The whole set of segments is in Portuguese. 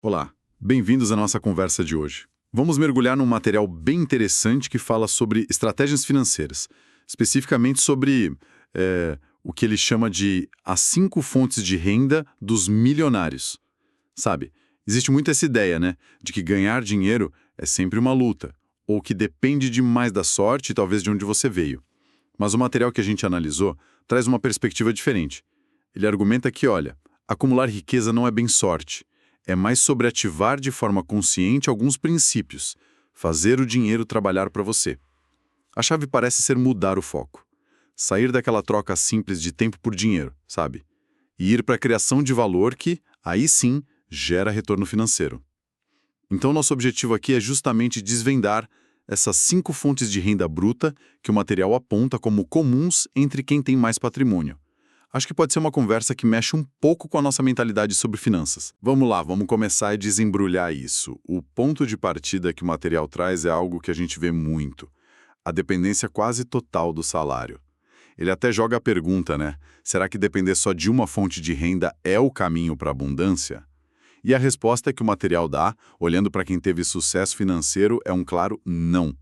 Olá, bem-vindos à nossa conversa de hoje. Vamos mergulhar num material bem interessante que fala sobre estratégias financeiras, especificamente sobre o que ele chama de as 5 fontes de renda dos milionários. Sabe, existe muito essa ideia, né, de que ganhar dinheiro é sempre uma luta, ou que depende demais da sorte e talvez de onde você veio. Mas o material que a gente analisou traz uma perspectiva diferente. Ele argumenta que, olha, acumular riqueza não é bem sorte. É mais sobre ativar de forma consciente alguns princípios, fazer o dinheiro trabalhar para você. A chave parece ser mudar o foco. Sair daquela troca simples de tempo por dinheiro, sabe? E ir para a criação de valor que, aí sim, gera retorno financeiro. Então, nosso objetivo aqui é justamente desvendar essas 5 fontes de renda bruta que o material aponta como comuns entre quem tem mais patrimônio. Acho que pode ser uma conversa que mexe um pouco com a nossa mentalidade sobre finanças. Vamos lá, vamos começar a desembrulhar isso. O ponto de partida que o material traz é algo que a gente vê muito. A dependência quase total do salário. Ele até joga a pergunta, né? Será que depender só de uma fonte de renda é o caminho para a abundância? E a resposta que o material dá, olhando para quem teve sucesso financeiro, é um claro não.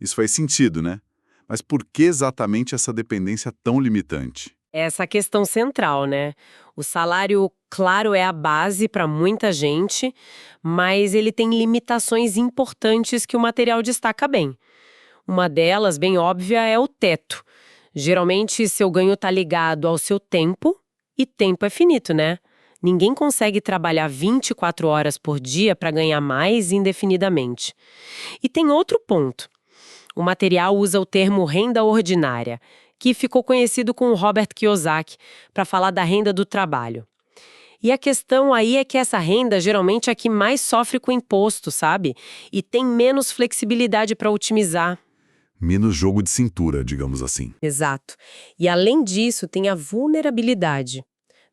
Isso faz sentido, né? Mas por que exatamente essa dependência tão limitante? Essa a questão central, né? O salário, claro, é a base para muita gente, mas ele tem limitações importantes que o material destaca bem. Uma delas, bem óbvia, é o teto. Geralmente, seu ganho está ligado ao seu tempo, e tempo é finito, né? Ninguém consegue trabalhar 24 horas por dia para ganhar mais indefinidamente. E tem outro ponto. O material usa o termo renda ordinária, que ficou conhecido com Robert Kiyosaki, para falar da renda do trabalho. E a questão aí é que essa renda geralmente é a que mais sofre com imposto, sabe? E tem menos flexibilidade para otimizar. Menos jogo de cintura, digamos assim. Exato. E além disso, tem a vulnerabilidade.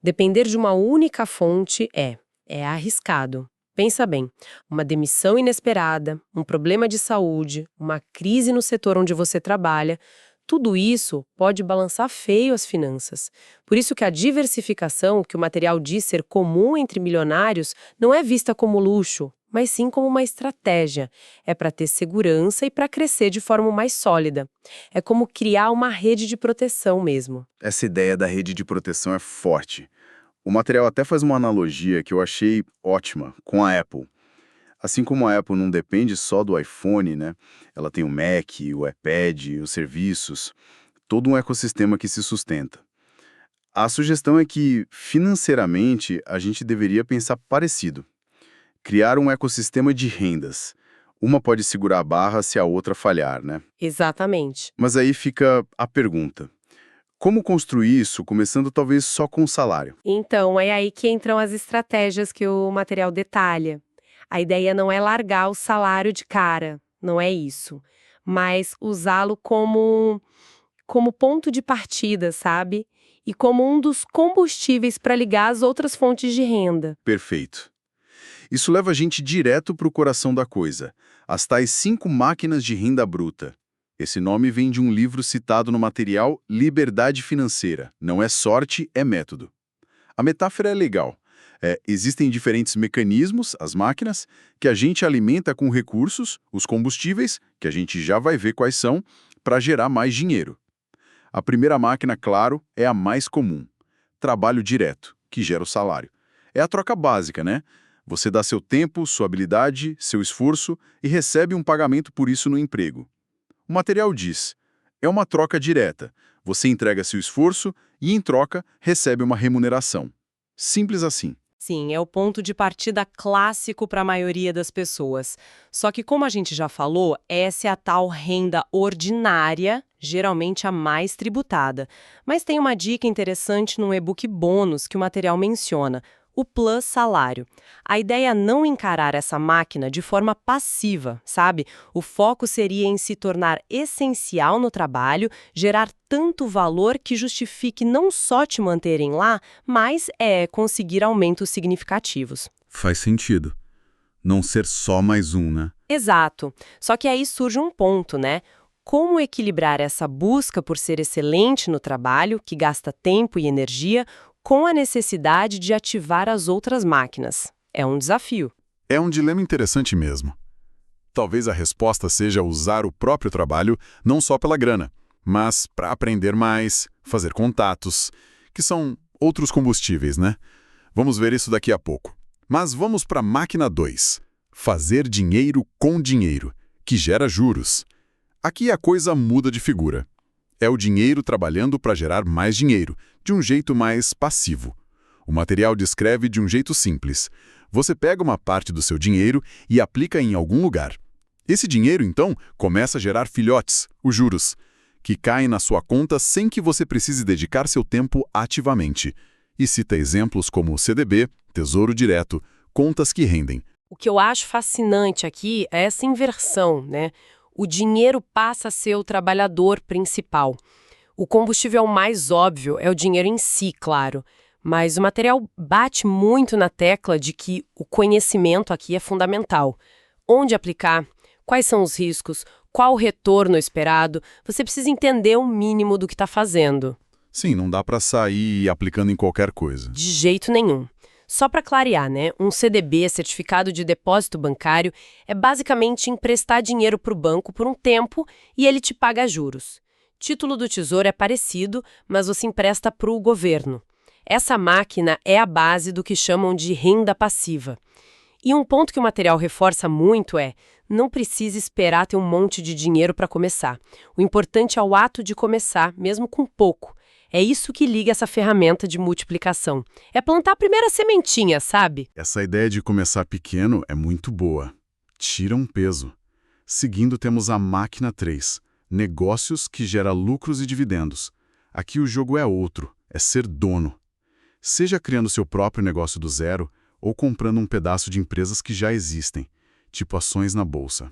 Depender de uma única fonte é arriscado. Pensa bem, uma demissão inesperada, um problema de saúde, uma crise no setor onde você trabalha, tudo isso pode balançar feio as finanças. Por isso que a diversificação, que o material diz ser comum entre milionários, não é vista como luxo, mas sim como uma estratégia. É para ter segurança e para crescer de forma mais sólida. É como criar uma rede de proteção mesmo. Essa ideia da rede de proteção é forte. O material até faz uma analogia que eu achei ótima com a Apple. Assim como a Apple não depende só do iPhone, né? Ela tem o Mac, o iPad, os serviços, todo um ecossistema que se sustenta. A sugestão é que, financeiramente, a gente deveria pensar parecido. Criar um ecossistema de rendas. Uma pode segurar a barra se a outra falhar, né? Exatamente. Mas aí fica a pergunta. Como construir isso, começando talvez só com o salário? Então, é aí que entram as estratégias que o material detalha. A ideia não é largar o salário de cara, não é isso. Mas usá-lo como ponto de partida, sabe? E como um dos combustíveis para ligar as outras fontes de renda. Perfeito. Isso leva a gente direto para o coração da coisa, as tais 5 máquinas de renda bruta. Esse nome vem de um livro citado no material Liberdade Financeira. Não é sorte, é método. A metáfora é legal. Existem diferentes mecanismos, as máquinas, que a gente alimenta com recursos, os combustíveis, que a gente já vai ver quais são, para gerar mais dinheiro. A primeira máquina, claro, é a mais comum. Trabalho direto, que gera o salário. É a troca básica, né? Você dá seu tempo, sua habilidade, seu esforço e recebe um pagamento por isso no emprego. O material diz, é uma troca direta. Você entrega seu esforço e, em troca, recebe uma remuneração. Simples assim. Sim, é o ponto de partida clássico para a maioria das pessoas. Só que, como a gente já falou, essa é a tal renda ordinária, geralmente a mais tributada. Mas tem uma dica interessante no e-book bônus que o material menciona, o Plus Salário. A ideia é não encarar essa máquina de forma passiva, sabe? O foco seria em se tornar essencial no trabalho, gerar tanto valor que justifique não só te manterem lá, mas conseguir aumentos significativos. Faz sentido. Não ser só mais um, né? Exato. Só que aí surge um ponto, né? Como equilibrar essa busca por ser excelente no trabalho, que gasta tempo e energia, com a necessidade de ativar as outras máquinas? É um desafio. É um dilema interessante mesmo. Talvez a resposta seja usar o próprio trabalho não só pela grana, mas para aprender mais, fazer contatos, que são outros combustíveis, né? Vamos ver isso daqui a pouco. Mas vamos para a máquina 2. Fazer dinheiro com dinheiro, que gera juros. Aqui a coisa muda de figura. É o dinheiro trabalhando para gerar mais dinheiro, de um jeito mais passivo. O material descreve de um jeito simples. Você pega uma parte do seu dinheiro e aplica em algum lugar. Esse dinheiro, então, começa a gerar filhotes, os juros, que caem na sua conta sem que você precise dedicar seu tempo ativamente. E cita exemplos como CDB, Tesouro Direto, contas que rendem. O que eu acho fascinante aqui é essa inversão, né? O dinheiro passa a ser o trabalhador principal. O combustível mais óbvio é o dinheiro em si, claro. Mas o material bate muito na tecla de que o conhecimento aqui é fundamental. Onde aplicar? Quais são os riscos? Qual o retorno esperado? Você precisa entender o mínimo do que está fazendo. Sim, não dá para sair aplicando em qualquer coisa. De jeito nenhum. Só para clarear, né? Um CDB, Certificado de Depósito Bancário, é basicamente emprestar dinheiro para o banco por um tempo e ele te paga juros. Título do Tesouro é parecido, mas você empresta para o governo. Essa máquina é a base do que chamam de renda passiva. E um ponto que o material reforça muito é: não precisa esperar ter um monte de dinheiro para começar. O importante é o ato de começar, mesmo com pouco. É isso que liga essa ferramenta de multiplicação. É plantar a primeira sementinha, sabe? Essa ideia de começar pequeno é muito boa. Tira um peso. Seguindo, temos a máquina 3, negócios que gera lucros e dividendos. Aqui o jogo é outro, é ser dono. Seja criando seu próprio negócio do zero ou comprando um pedaço de empresas que já existem, tipo ações na bolsa.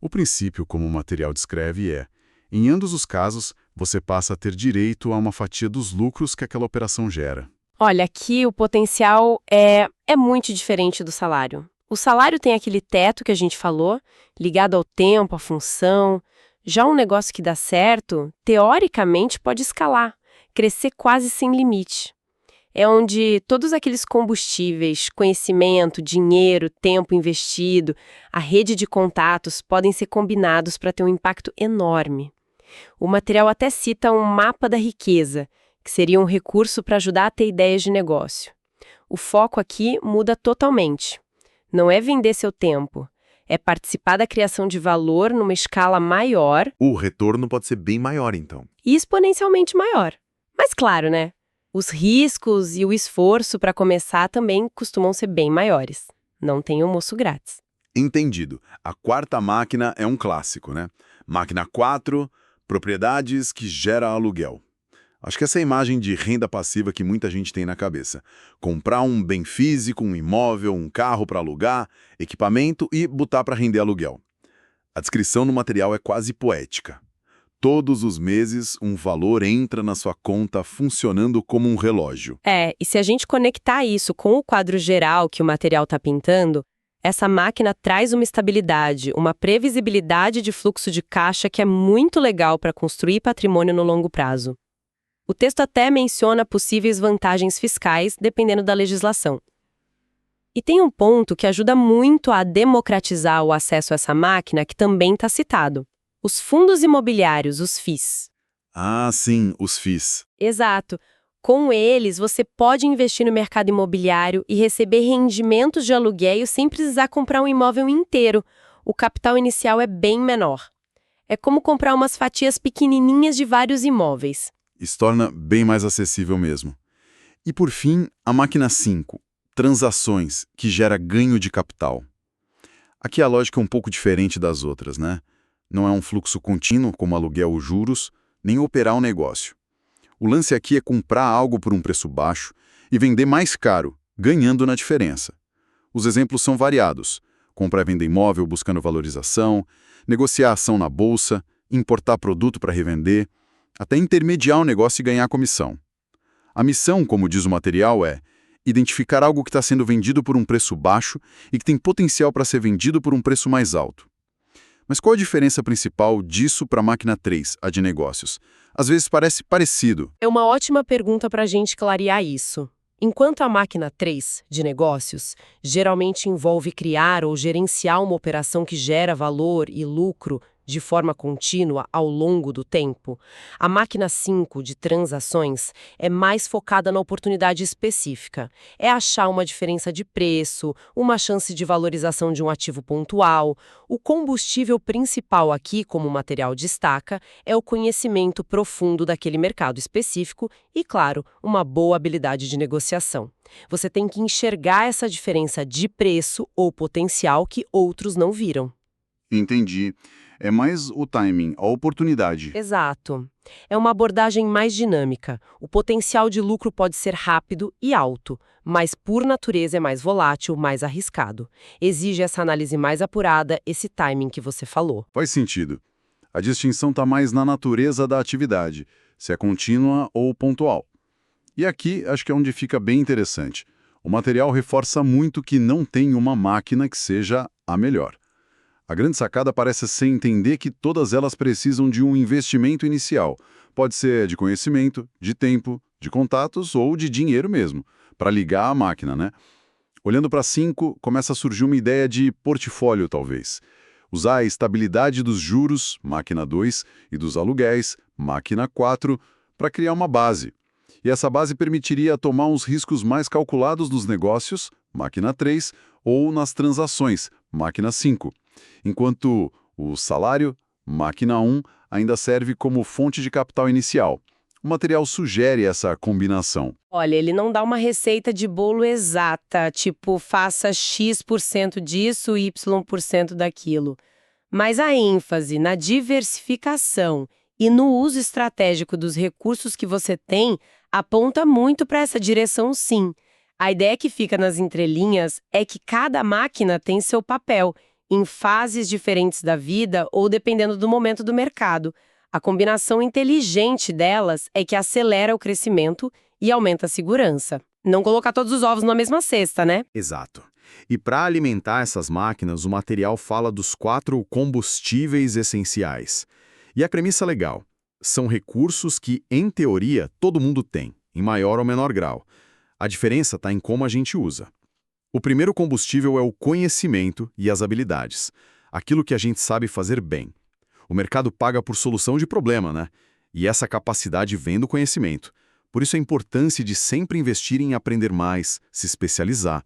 O princípio, como o material descreve, é: em ambos os casos, você passa a ter direito a uma fatia dos lucros que aquela operação gera. Olha, aqui o potencial é muito diferente do salário. O salário tem aquele teto que a gente falou, ligado ao tempo, à função. Já um negócio que dá certo, teoricamente pode escalar, crescer quase sem limite. É onde todos aqueles combustíveis, conhecimento, dinheiro, tempo investido, a rede de contatos podem ser combinados para ter um impacto enorme. O material até cita um mapa da riqueza, que seria um recurso para ajudar a ter ideias de negócio. O foco aqui muda totalmente. Não é vender seu tempo, é participar da criação de valor numa escala maior. O retorno pode ser bem maior, então. E exponencialmente maior. Mas claro, né? Os riscos e o esforço para começar também costumam ser bem maiores. Não tem almoço grátis. Entendido. A quarta máquina é um clássico, né? Máquina 4, propriedades que gera aluguel. Acho que essa é a imagem de renda passiva que muita gente tem na cabeça. Comprar um bem físico, um imóvel, um carro para alugar, equipamento e botar para render aluguel. A descrição no material é quase poética. Todos os meses, um valor entra na sua conta funcionando como um relógio. E se a gente conectar isso com o quadro geral que o material está pintando, essa máquina traz uma estabilidade, uma previsibilidade de fluxo de caixa que é muito legal para construir patrimônio no longo prazo. O texto até menciona possíveis vantagens fiscais, dependendo da legislação. E tem um ponto que ajuda muito a democratizar o acesso a essa máquina, que também está citado. Os fundos imobiliários, os FIIs. Ah, sim, os FIIs. Exato. Com eles, você pode investir no mercado imobiliário e receber rendimentos de aluguel sem precisar comprar um imóvel inteiro. O capital inicial é bem menor. É como comprar umas fatias pequenininhas de vários imóveis. Isso torna bem mais acessível mesmo. E por fim, a máquina 5, transações, que gera ganho de capital. Aqui a lógica é um pouco diferente das outras, né? Não é um fluxo contínuo, como aluguel ou juros, nem operar um negócio. O lance aqui é comprar algo por um preço baixo e vender mais caro, ganhando na diferença. Os exemplos são variados: comprar e vender imóvel buscando valorização, negociar ação na bolsa, importar produto para revender, até intermediar o negócio e ganhar comissão. A missão, como diz o material, é identificar algo que está sendo vendido por um preço baixo e que tem potencial para ser vendido por um preço mais alto. Mas qual a diferença principal disso para a máquina 3, a de negócios? Às vezes parece parecido. É uma ótima pergunta para a gente clarear isso. Enquanto a máquina 3, de negócios, geralmente envolve criar ou gerenciar uma operação que gera valor e lucro de forma contínua ao longo do tempo, a máquina 5, de transações, é mais focada na oportunidade específica. É achar uma diferença de preço, uma chance de valorização de um ativo pontual. O combustível principal aqui, como o material destaca, é o conhecimento profundo daquele mercado específico e, claro, uma boa habilidade de negociação. Você tem que enxergar essa diferença de preço ou potencial que outros não viram. Entendi. É mais o timing, a oportunidade. Exato. É uma abordagem mais dinâmica. O potencial de lucro pode ser rápido e alto, mas por natureza é mais volátil, mais arriscado. Exige essa análise mais apurada, esse timing que você falou. Faz sentido. A distinção está mais na natureza da atividade, se é contínua ou pontual. E aqui acho que é onde fica bem interessante. O material reforça muito que não tem uma máquina que seja a melhor. A grande sacada parece ser entender que todas elas precisam de um investimento inicial. Pode ser de conhecimento, de tempo, de contatos ou de dinheiro mesmo, para ligar a máquina, né? Olhando para 5, começa a surgir uma ideia de portfólio, talvez. Usar a estabilidade dos juros, máquina 2, e dos aluguéis, máquina 4, para criar uma base. E essa base permitiria tomar uns riscos mais calculados nos negócios, máquina 3, ou nas transações, máquina 5. Enquanto o salário, máquina 1, ainda serve como fonte de capital inicial. O material sugere essa combinação. Olha, ele não dá uma receita de bolo exata, tipo faça X% disso e Y% daquilo. Mas a ênfase na diversificação e no uso estratégico dos recursos que você tem aponta muito para essa direção, sim. A ideia que fica nas entrelinhas é que cada máquina tem seu papel, em fases diferentes da vida ou dependendo do momento do mercado. A combinação inteligente delas é que acelera o crescimento e aumenta a segurança. Não colocar todos os ovos na mesma cesta, né? Exato. E para alimentar essas máquinas, o material fala dos 4 combustíveis essenciais. E a premissa legal: são recursos que, em teoria, todo mundo tem, em maior ou menor grau. A diferença está em como a gente usa. O primeiro combustível é o conhecimento e as habilidades, aquilo que a gente sabe fazer bem. O mercado paga por solução de problema, né? E essa capacidade vem do conhecimento. Por isso a importância de sempre investir em aprender mais, se especializar.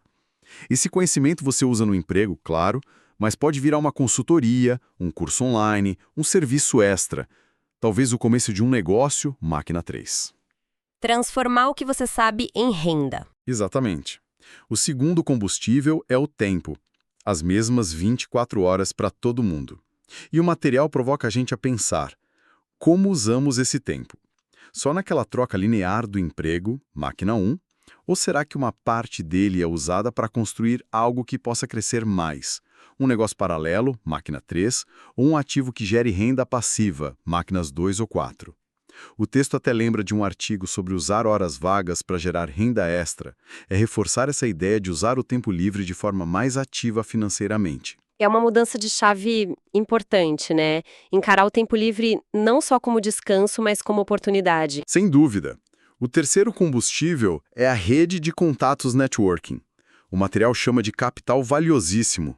Esse conhecimento você usa no emprego, claro, mas pode virar uma consultoria, um curso online, um serviço extra. Talvez o começo de um negócio, máquina 3. Transformar o que você sabe em renda. Exatamente. O segundo combustível é o tempo, as mesmas 24 horas para todo mundo. E o material provoca a gente a pensar: como usamos esse tempo? Só naquela troca linear do emprego, máquina 1, ou será que uma parte dele é usada para construir algo que possa crescer mais? Um negócio paralelo, máquina 3, ou um ativo que gere renda passiva, máquinas 2 ou 4? O texto até lembra de um artigo sobre usar horas vagas para gerar renda extra. É reforçar essa ideia de usar o tempo livre de forma mais ativa financeiramente. É uma mudança de chave importante, né? Encarar o tempo livre não só como descanso, mas como oportunidade. Sem dúvida. O terceiro combustível é a rede de contatos networking. O material chama de capital valiosíssimo.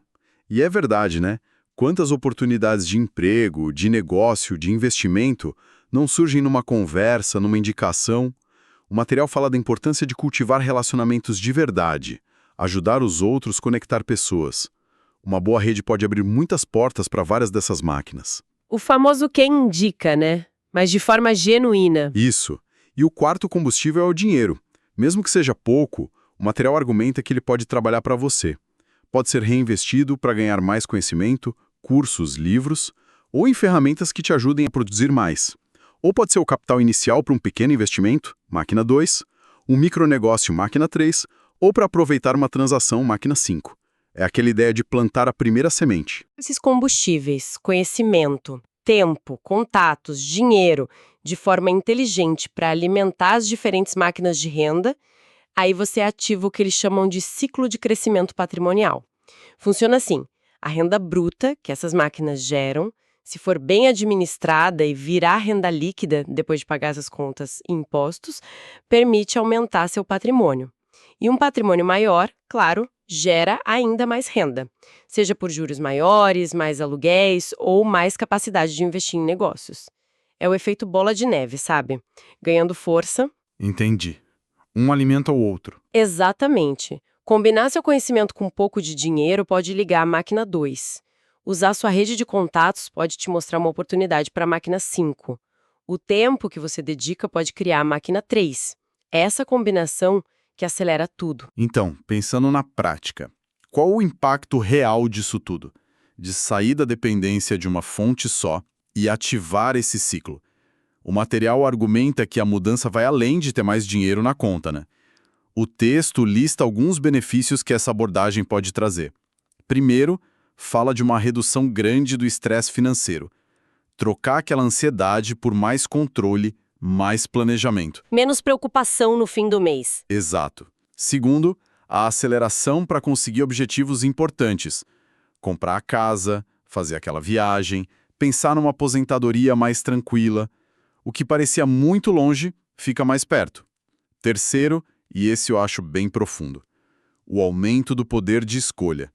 E é verdade, né? Quantas oportunidades de emprego, de negócio, de investimento não surgem numa conversa, numa indicação? O material fala da importância de cultivar relacionamentos de verdade, ajudar os outros, conectar pessoas. Uma boa rede pode abrir muitas portas para várias dessas máquinas. O famoso quem indica, né? Mas de forma genuína. Isso. E o quarto combustível é o dinheiro. Mesmo que seja pouco, o material argumenta que ele pode trabalhar para você. Pode ser reinvestido para ganhar mais conhecimento, cursos, livros, ou em ferramentas que te ajudem a produzir mais. Ou pode ser o capital inicial para um pequeno investimento, máquina 2, um micronegócio, máquina 3, ou para aproveitar uma transação, máquina 5. É aquela ideia de plantar a primeira semente. Esses combustíveis, conhecimento, tempo, contatos, dinheiro, de forma inteligente para alimentar as diferentes máquinas de renda, aí você ativa o que eles chamam de ciclo de crescimento patrimonial. Funciona assim: a renda bruta que essas máquinas geram, se for bem administrada e virar renda líquida depois de pagar essas contas e impostos, permite aumentar seu patrimônio. E um patrimônio maior, claro, gera ainda mais renda, seja por juros maiores, mais aluguéis ou mais capacidade de investir em negócios. É o efeito bola de neve, sabe? Ganhando força. Entendi. Um alimenta o outro. Exatamente. Combinar seu conhecimento com um pouco de dinheiro pode ligar a máquina 2. Usar sua rede de contatos pode te mostrar uma oportunidade para a máquina 5. O tempo que você dedica pode criar a máquina 3. Essa combinação que acelera tudo. Então, pensando na prática, qual o impacto real disso tudo? De sair da dependência de uma fonte só e ativar esse ciclo. O material argumenta que a mudança vai além de ter mais dinheiro na conta, né? O texto lista alguns benefícios que essa abordagem pode trazer. Primeiro, fala de uma redução grande do estresse financeiro. Trocar aquela ansiedade por mais controle, mais planejamento. Menos preocupação no fim do mês. Exato. Segundo, a aceleração para conseguir objetivos importantes. Comprar a casa, fazer aquela viagem, pensar numa aposentadoria mais tranquila. O que parecia muito longe, fica mais perto. Terceiro, e esse eu acho bem profundo, o aumento do poder de escolha.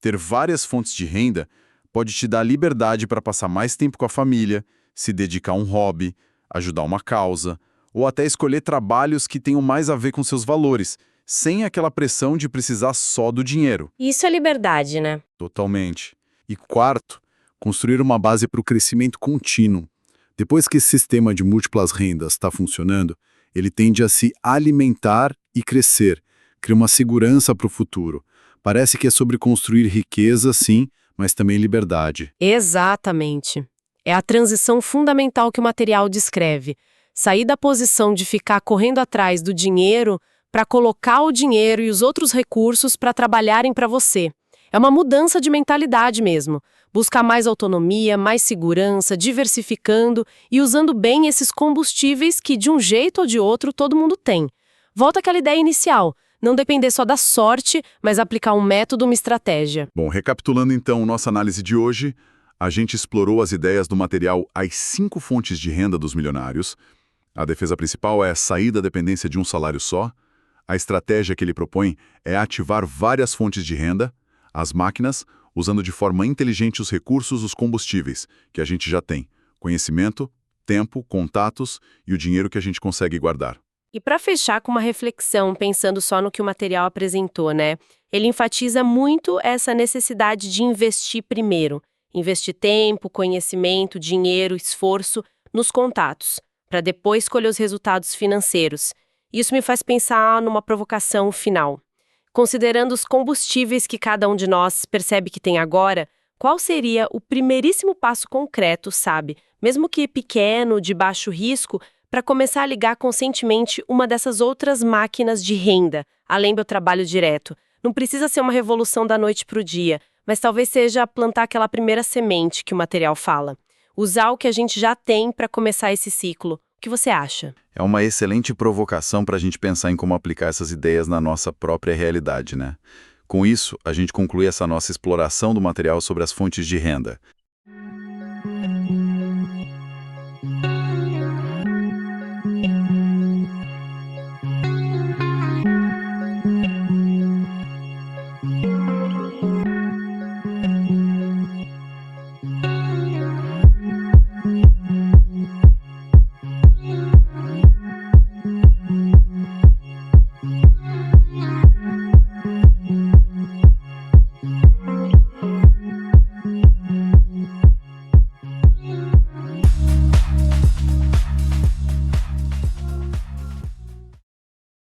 Ter várias fontes de renda pode te dar liberdade para passar mais tempo com a família, se dedicar a um hobby, ajudar uma causa, ou até escolher trabalhos que tenham mais a ver com seus valores, sem aquela pressão de precisar só do dinheiro. Isso é liberdade, né? Totalmente. E quarto, construir uma base para o crescimento contínuo. Depois que esse sistema de múltiplas rendas está funcionando, ele tende a se alimentar e crescer, cria uma segurança para o futuro. Parece que é sobre construir riqueza, sim, mas também liberdade. Exatamente. É a transição fundamental que o material descreve. Sair da posição de ficar correndo atrás do dinheiro para colocar o dinheiro e os outros recursos para trabalharem para você. É uma mudança de mentalidade mesmo. Buscar mais autonomia, mais segurança, diversificando e usando bem esses combustíveis que, de um jeito ou de outro, todo mundo tem. Volta àquela ideia inicial. Não depender só da sorte, mas aplicar um método, uma estratégia. Bom, recapitulando então nossa análise de hoje, a gente explorou as ideias do material As 5 Fontes de Renda dos Milionários. A defesa principal é sair da dependência de um salário só. A estratégia que ele propõe é ativar várias fontes de renda, as máquinas, usando de forma inteligente os recursos, os combustíveis, que a gente já tem: conhecimento, tempo, contatos e o dinheiro que a gente consegue guardar. E para fechar com uma reflexão, pensando só no que o material apresentou, né? Ele enfatiza muito essa necessidade de investir primeiro. Investir tempo, conhecimento, dinheiro, esforço nos contatos, para depois escolher os resultados financeiros. Isso me faz pensar numa provocação final. Considerando os combustíveis que cada um de nós percebe que tem agora, qual seria o primeiríssimo passo concreto, sabe? Mesmo que pequeno, de baixo risco, para começar a ligar conscientemente uma dessas outras máquinas de renda, além do trabalho direto. Não precisa ser uma revolução da noite para o dia, mas talvez seja plantar aquela primeira semente que o material fala. Usar o que a gente já tem para começar esse ciclo. O que você acha? É uma excelente provocação para a gente pensar em como aplicar essas ideias na nossa própria realidade, né? Com isso, a gente conclui essa nossa exploração do material sobre as fontes de renda.